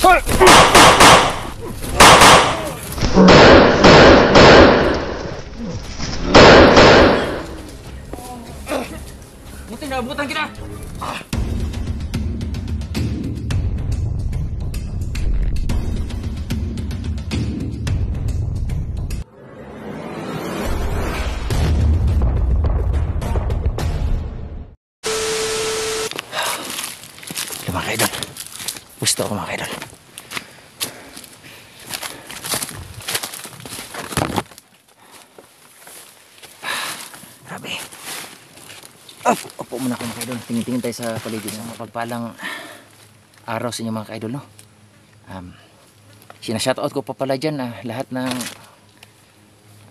Buti naabutan kita! Mga kaidol, gusto ako mga kaidol. Grabe. Opo muna ako mga kaidol. Tingin-tingin tayo sa paligid ng mapagpalang araw sa inyo mga kaidol, no? Sinashoutout ko pa pala dyan lahat ng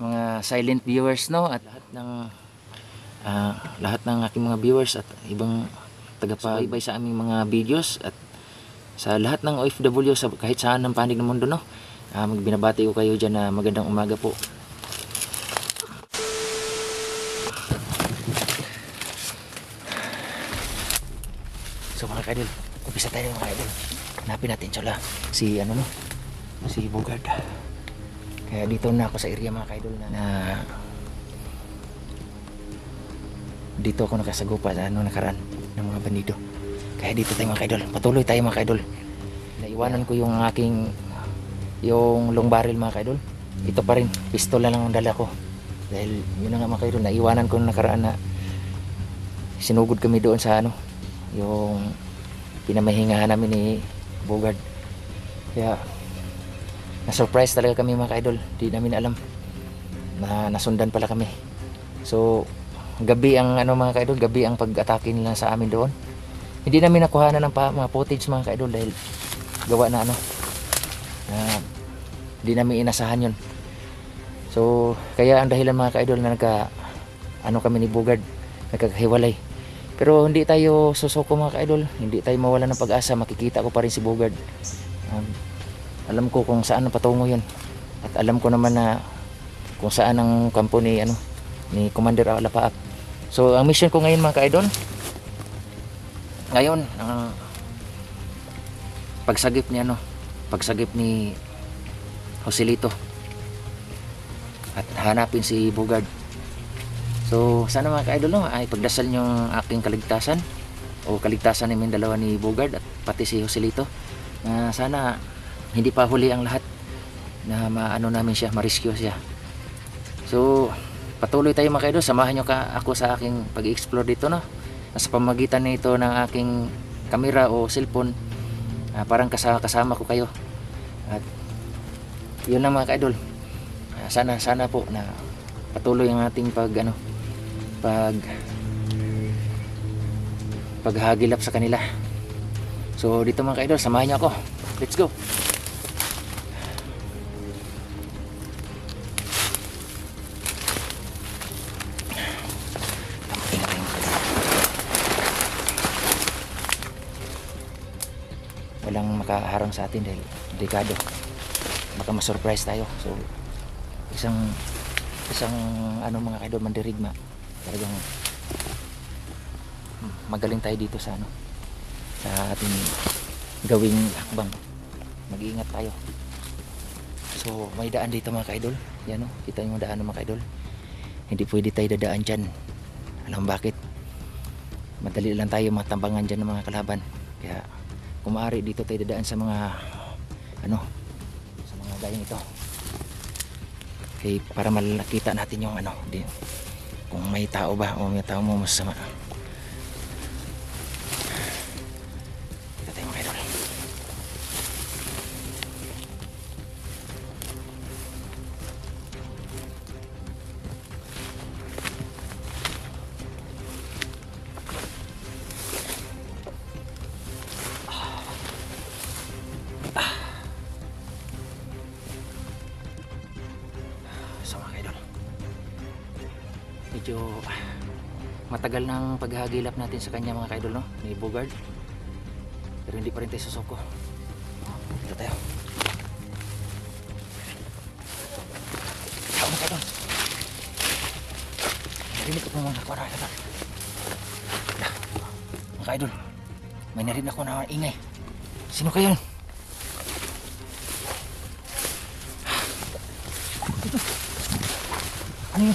mga silent viewers, no? At lahat ng aking mga viewers at ibang tagapagbay sa aming mga videos at sa lahat ng OFW sa kahit saan ng panig ng mundo, no? Magbinabati ko kayo dyan na magandang umaga po. So mga kaidol, umpisa tayo mga kaidol. Hanapin natin si ano, no? Si Bogard. Kaya dito na ako sa area mga kaidol na dito ako nakasagupa sa nakaraan ng mga bandido. Kaya dito tayo mga kaidol, patuloy tayo mga kaidol. Naiwanan ko yung long barrel mga kaidol. Ito pa rin, pistola lang ang dala ko. Dahil yun na nga mga kaidol, naiwanan ko nakaraan na sinugod kami doon sa yung pinamahingahan namin ni Bogard. Kaya na-surprise talaga kami mga kaidol. Di namin alam na nasundan pala kami. So gabi ang mga kaidol, gabi ang pag-atake nila sa amin doon. Hindi namin nakuhanan ng mga footage mga kaidol dahil gawa na hindi namin inasahan yun. So kaya ang dahilan mga kaidol na kami ni Bogard, nagkakahiwalay. Pero hindi tayo susuko mga kaidol, hindi tayo mawalan ng pag-asa. Makikita ko pa rin si Bogard. Alam ko kung saan ang patungo yun. At alam ko naman na kung saan ang kampo ni Commander Alapaap. So ang mission ko ngayon mga kaidol, ngayon ang pagsagip ni Joselito at hanapin si Bogard. So sana mga kaidol, no, ay pagdasal nyo ang aking kaligtasan o kaligtasan namin dalawa ni Bogard at pati si Joselito, na sana hindi pa huli ang lahat, na namin siya, ma-rescue siya. So patuloy tayo mga kaidol, samahan nyo ako sa aking pag-explore dito, no? Sa pamagitan nito ng aking kamera o cellphone, parang kasama ko kayo. At yun lang mga kaidol, sana po na patuloy ang ating paghagilap sa kanila. So dito mga kaidol, samahan nyo ako. Let's go. Walang makaharang sa atin dahil delikado, baka ma-surprise tayo. So isang mga kaidol, mandirigma, talagang magaling tayo dito sa ating gawing hakbang. Mag-iingat tayo. So may daan dito mga kaidol, yan, kita yung daan mga kaidol. Hindi pwede tayo dadaan dyan. Alam bakit? Madali lang tayo matambangan dyan ng mga kalaban. Kaya kung maaari dito tayo dadaan sa mga sa mga gayang ito. Okay, para malakita natin yung kung may tao ba o may tao mo masama. Dito tayo mga idol. Medyo matagal ng paghagilap natin sa kanya mga kaidol, no, ni Bogard, pero hindi pa rin tayo susuko. Dito tayo. Tao mga kaidol, narinig ko po mga nakuha na mga kaidol, may narinig ako na ingay. Sino kayo? Ano yun?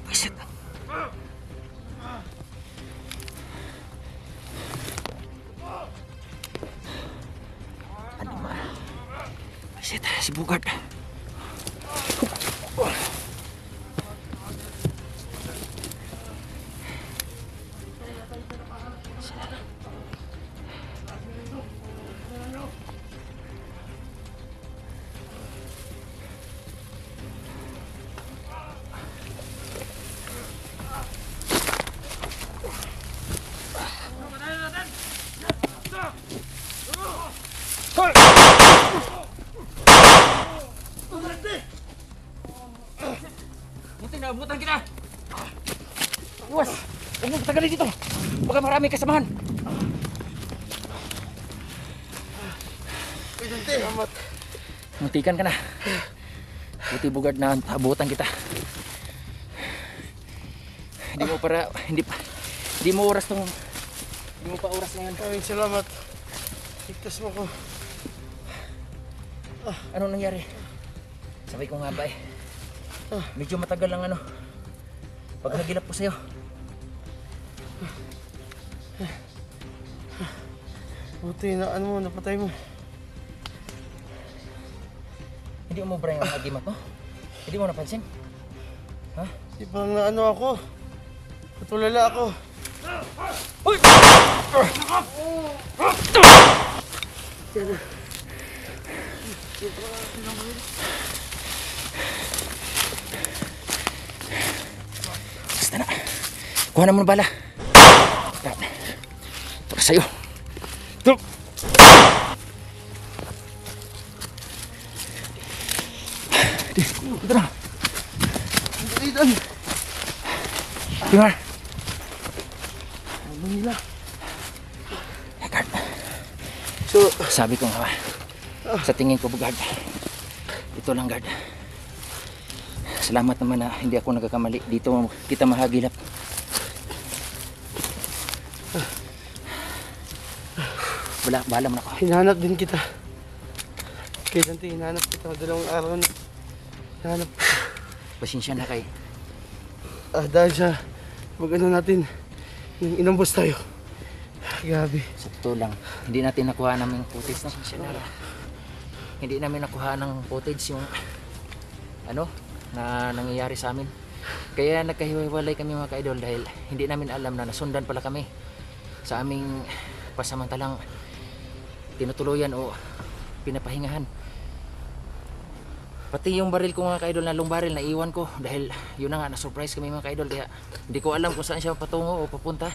Buisit. Ano ba? Buisit, si Bugard. Buti na abutan kita. Iwas! Huwag mo tagalin dito! Baka marami kasamahan! Salamat. Muntikan ka na. Buti Bugard na abutan kita. Hindi mo para, hindi mo oras tong, hindi mo pa oras ngayon. Maraming salamat. Ligtas mo ko. Ano nangyari? Sabi ko nga ba eh. Medyo matagal lang ano. Pag nagilap ko sa'yo. Buti na ano mo, napatay mo. Hindi mo ba yung agimat mo? Hindi mo napansin? Ha? Di parang na ano ako. Patulala ako. Uy! Basta na. Kuha na mo ng bala. Yan. Para sa'yo. Ito. Ito na. Dalitan. Tingnan. Ano nila? Bugard. So, Sabi ko nga, sa tingin ko Bugard, ito lang guard. Salamat naman na hindi ako nagkakamali. Dito kita mahagilap. Bahala mo na ako. hinahanap din kita. Kaya Dante, hinahanap kita. Dalawang araw na. Hinahanap. Pasensya na kay. Dahil sa mag-ano natin, yung inambos tayo. Grabe. Sa totoo lang, hindi natin nakuha namin footage na sinara. Hindi namin nakuha ng footage yung ano na nangyayari sa amin. Kaya nagkahiwalay kami mga ka-idol dahil hindi namin alam na nasundan pala kami sa aming pasamantalang tinutuluyan o pinapahingahan. Pati yung baril ko mga ka-idol na long barrel na iwan ko dahil yun na nga na-surprise kami mga ka-idol kaya hindi ko alam kung saan siya patungo o papunta.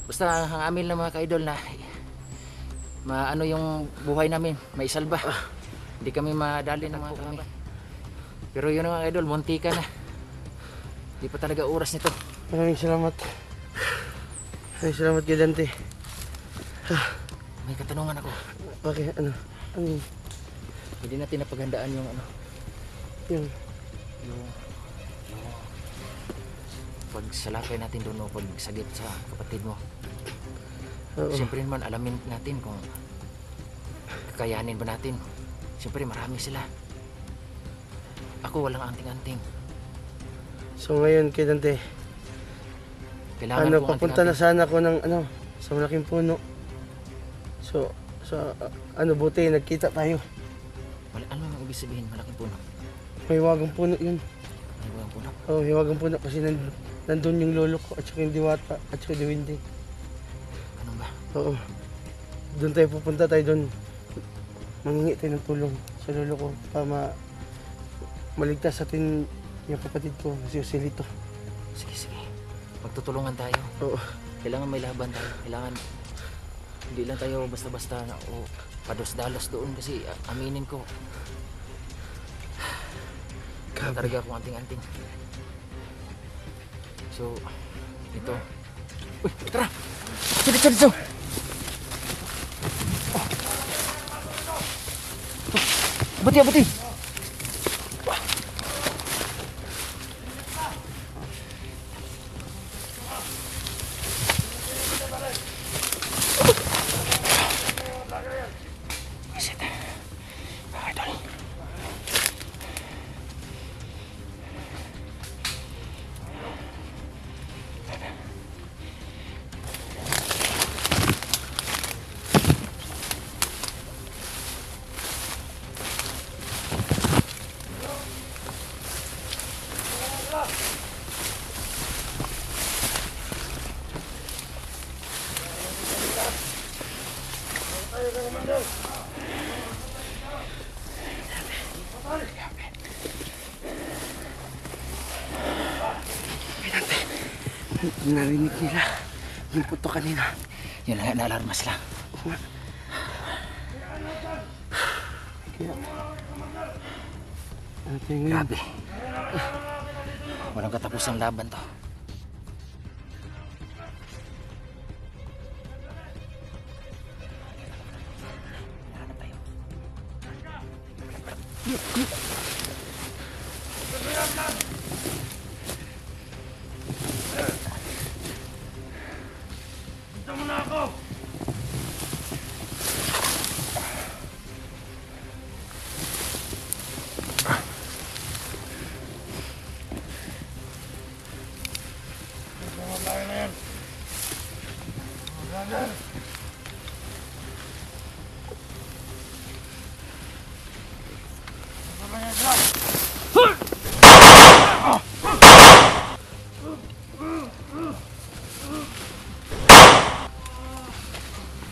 Basta ang amin lang mga ka-idol na maano yung buhay namin, may salba. Hindi kami madali ng mga kami. Pero yun mga ka-idol, munti ka na. Hindi pa talaga oras nito. Maraming salamat. Maraming salamat kay Dante. May katanungan ako. Okay, ano? Ano yun? Hindi natin napaghandaan yung ano, Yung yung pagsalakay natin doon o pagsagip sa kapatid mo. oo. Siyempre naman alamin natin kung kakayanin ba natin. Siyempre marami sila. Ako walang anting-anting. So ngayon kay Dante, Kailangan ano, kong papunta na anting-anting. sana ako ng ano, sa malaking puno. So, ano, buti nagkita tayo. Ano ang ibig sabihin malaking puno? May wagang puno yun. Ano ba ang puno? Oh, may wagang puno kasi nandun yung lolo ko at saka yung diwata at saka yung Windy. Ano ba? Oo. Doon tayo pupunta tayo doon. Manghingi tayo ng tulong sa lolo ko para maligtas atin yung kapatid ko, si Joselito. Sige, sige. Magtutulungan tayo. Oo. Kailangan may laban tayo. Kailangan hindi lang tayo basta-basta na o pados-dalos doon kasi aminin ko. Talaga akong anting-anting. So, ito. Uy, tara! Dito! Buti! Narinig nila yung puto kanina. Yun lang, na-alarmas lang. Kaya, ano tayo ngayon? Grabe. Walang katapusang laban to. Hanap tayo.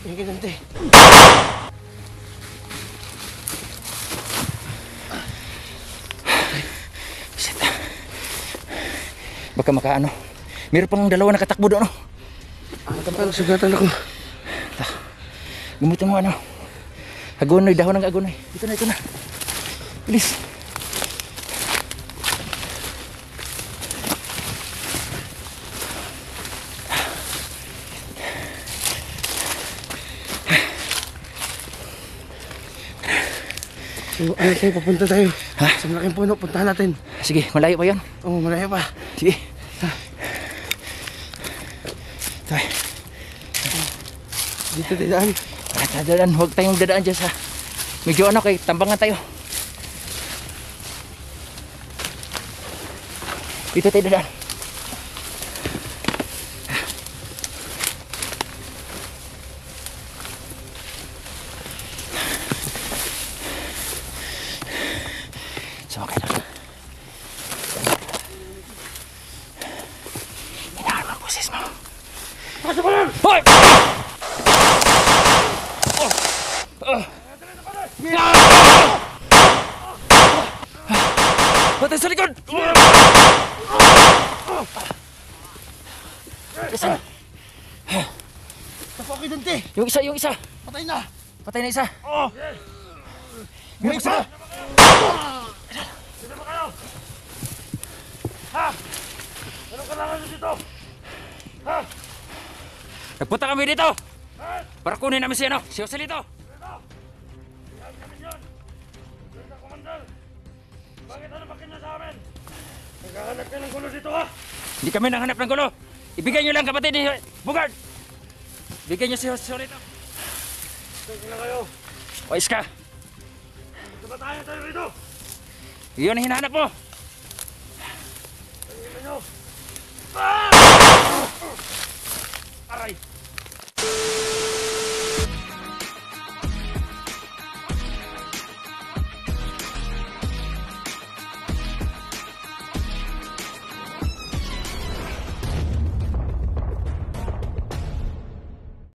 Yung kinante. Shit. Baka makaano. Meron pang dalawa nakatakbo doon. Kapag sugatan ako. Gamitin mo ano. Agonoy, dahon ng agonoy. Ito na, ito na. Bilis. So, ano tayo, papunta tayo. Ha? Sa malaking puno, puntahan natin. Sige, malayo pa yan. Oo, malayo pa. Sige. Tayo. Dito tayo daan. Dadaan, huwag tayong dadaan dyan sa medyo ano kay tambangan tayo. Dito tayo dadaan. Sumakay lang. Hinahan mo ang boses mo. Pasok ko lang! Hoy! Patay sa likod! Isa. Tapos ako kinante. Yung isa, yung isa. Patay na. Patay na isa. Yung isa. Sino ba kayo? Ha? Anong kailangan nyo dito? Ha? Nagpunta kami dito. Para kunin namin si ano, si Joselito. Yan kami yun. Sir na Commander. Bakit ano makinig sa amin? Naghahanap kayo ng gulo dito ha? Hindi kami nanghanap ng gulo. Ibigay nyo lang kapatid ni Bugard. Bigyan nyo si Joselito. Sige na kayo. O Iska, Sabatayan tayo rito. yun ang hinahanap mo. Tingnan nyo. Ah!